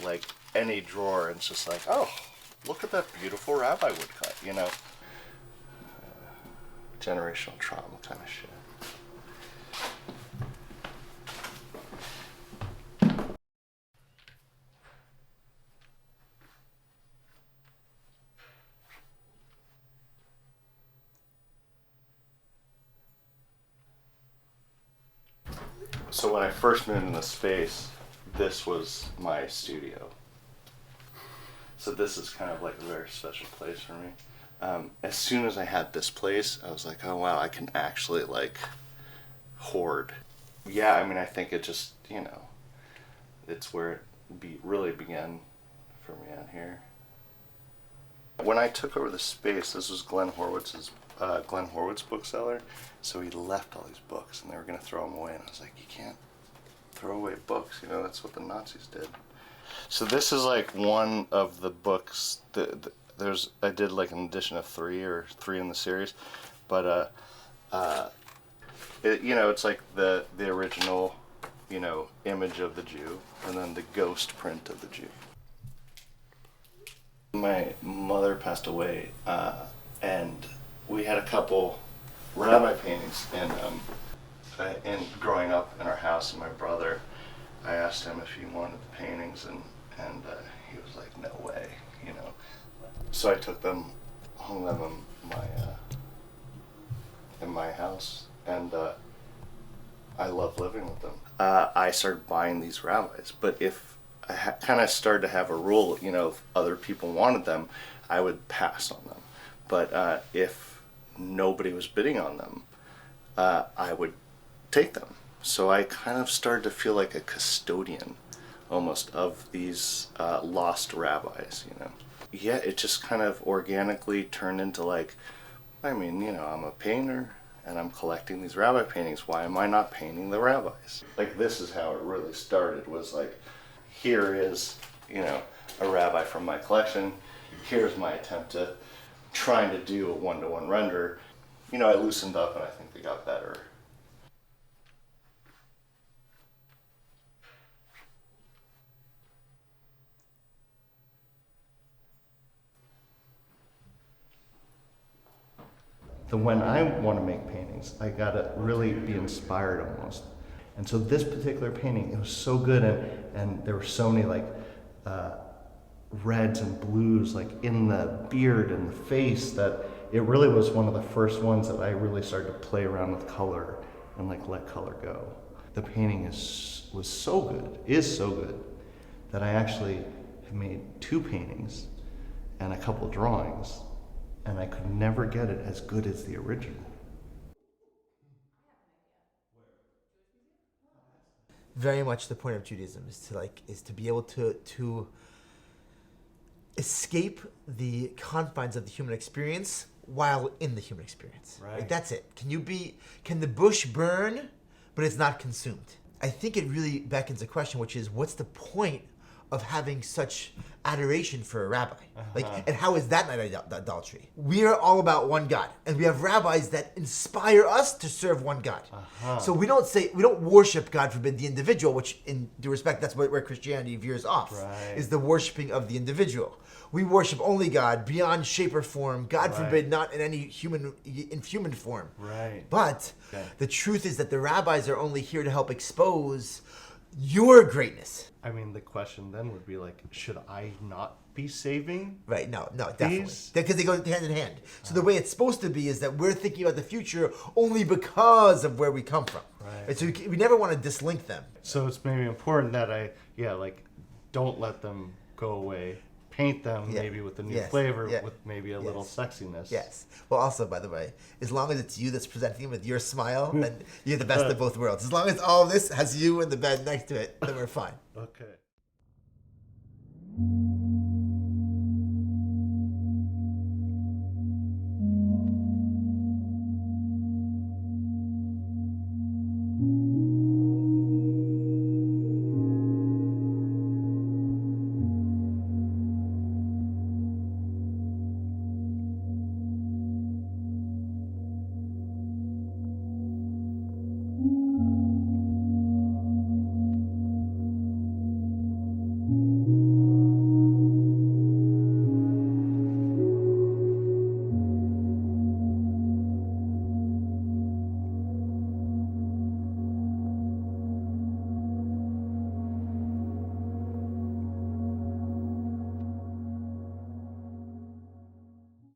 like any drawer, and it's just like, oh, look at that beautiful rabbi woodcut, generational trauma kind of shit. So when I first moved in this space, this was my studio. So this is kind of like a very special place for me. As soon as I had this place, I was like, oh wow, I can actually like hoard. Yeah, I mean, I think it just, it's where it really began for me out here. When I took over the space, this was Glenn Horwitz's bookseller, so he left all these books and they were going to throw them away, and I was like, you can't throw away books, that's what the Nazis did. So this is like one of the books that I did like an edition of three in the series, but it's like the original image of the Jew and then the ghost print of the Jew. My mother passed away, and we had a couple rabbi paintings, and growing up in our house, and my brother, I asked him if he wanted the paintings, and he was like, no way, So I took them, hung them in my house, and I love living with them. I started buying these rabbis, but if I kind of started to have a rule, if other people wanted them, I would pass on them. But if nobody was bidding on them, I would take them. So I kind of started to feel like a custodian, almost, of these lost rabbis, Yeah, it just kind of organically turned into like, I'm a painter, and I'm collecting these rabbi paintings. Why am I not painting the rabbis? Like, this is how it really started, was like, here is, a rabbi from my collection. Here's my attempt to trying to do a one-to-one render. I loosened up, and I think they got better. When I want to make paintings, I gotta really be inspired almost. And so this particular painting, it was so good, and there were so many like reds and blues like in the beard and the face, that it really was one of the first ones that I really started to play around with color and like let color go. The painting was so good that I actually have made 2 paintings and a couple drawings, and I could never get it as good as the original. Very much the point of Judaism is to be able to escape the confines of the human experience while in the human experience. Right. Like, that's it. Can the bush burn, but it's not consumed? I think it really beckons a question, which is, what's the point of having such adoration for a rabbi? And how is that not idolatry? We are all about one God, and we have rabbis that inspire us to serve one God. So we don't worship, God forbid, the individual, which in due respect, that's where Christianity veers off, is the worshiping of the individual. We worship only God beyond shape or form, God forbid, not in any human form. But the truth is that the rabbis are only here to help expose your greatness. I mean, the question then would be like, should I not be saving? Right, no, definitely. Because they go hand in hand. So the way it's supposed to be is that we're thinking about the future only because of where we come from. Right. So we never want to dislink them. So it's maybe important that don't let them go away. Paint them maybe with a new flavor, with maybe a little sexiness. Yes. Well, also, by the way, as long as it's you that's presenting them with your smile, then you're the best of both worlds. As long as all of this has you and the bed next to it, then we're fine. Okay.